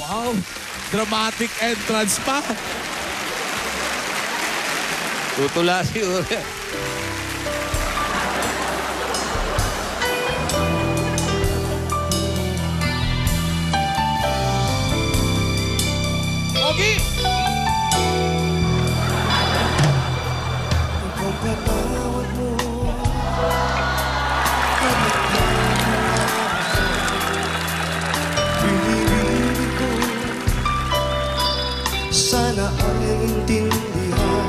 Wow, dramatic entrance pa. Tutula siguro. Pogi! Pagkatawad mo, pinibig ko, sana ay intindihan.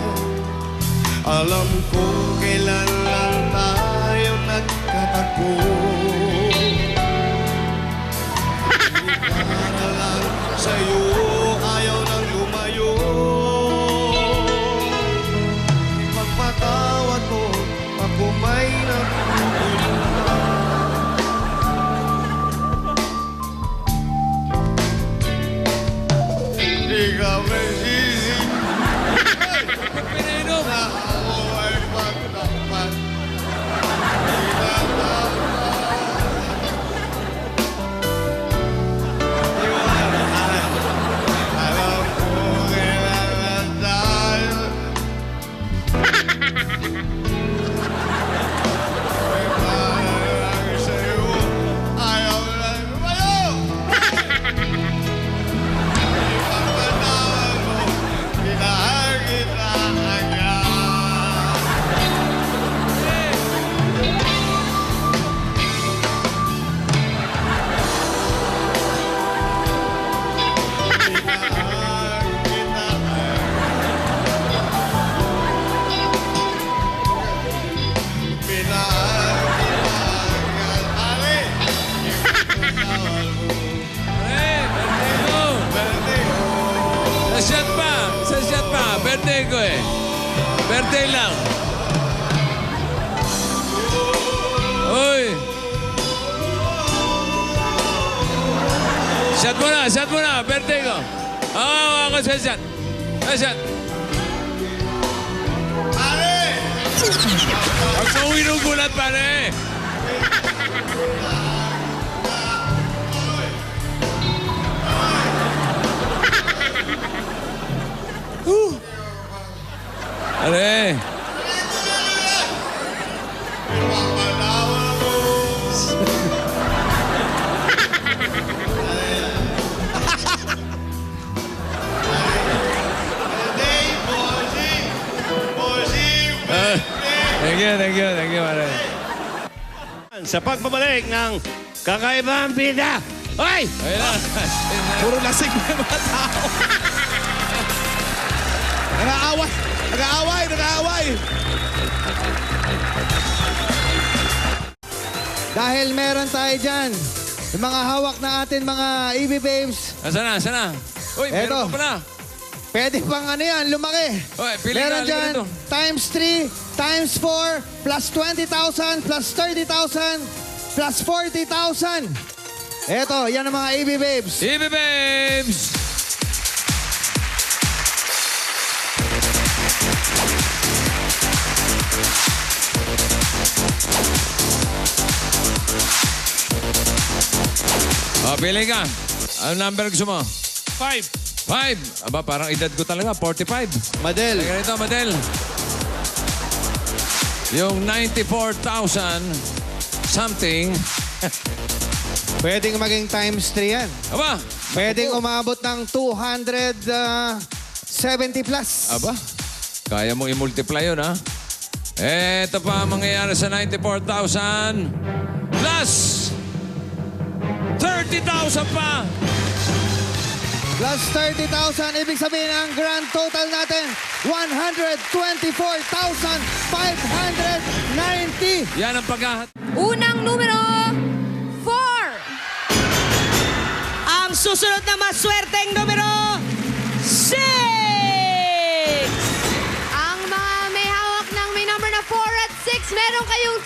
Alam ko kailan lang tayo nagkatagpo. Para lang sa'yo ayaw nang lumayo. Ipagpatawad mo, ako may nagkukulang. Di ka masisi Pinainom. na ako ay magtakpan. Alam ko kailan lang tayo. May panalang sa'yo, ayaw lang lumayo. Ipagpatawad mo, minahal kita agad. Minahal kita Minahal kita agad. Ale! Ipagpatawad mo. Birthday ko. Birthday ko. Sa shot pa. Sa shot pa. Birthday ko eh. Birthday lang. Uy. Shot mo na. Shot mo na. Birthday ko. Oo, ako sa shot. Sa shot. Ale! Huwag mo inugulat pa na eh. Are. Ipagpatawad mo. Birthday, bossing! Bossing! Thank you, thank you, thank you, pare. Sa pagbabalik ng Kakaibang Bida. Hoy! Ayun na. Puro lasing na yung mga tao. Nag-aaway! Nag-aaway! Nag-aaway! Dahil meron tayo dyan, yung mga hawak na atin mga EB babes, Nasaan na? Nasaan na? Uy, meron Eto. pa pala. pwede pang ano yan, lumaki. Uy, pili Meron na. dyan, Dito. times 3, times 4, plus 20,000, plus 30,000, plus 40,000. Eto, yan ang mga EB babes. EB Babes! O, pili ka. Ano number gusto mo? 5. 5? Aba, parang edad ko talaga, 45. Madel. Teka rito, Madel. Yung 94,000 something. Pwedeng maging times 3 yan. Aba, Pwedeng umabot ng 270 plus. aba, kaya mong i-multiply yun, ha? Ito pa ang mangyayari sa 94,000 plus 30,000 pa. Plus 30,000, ibig sabihin ang grand total natin, 124,590. Yan ang paghahat. Unang numero, 4. Ang susunod na maswerteng numero, 6! Ang mga may hawak ng may number na 4 at 6, meron kayong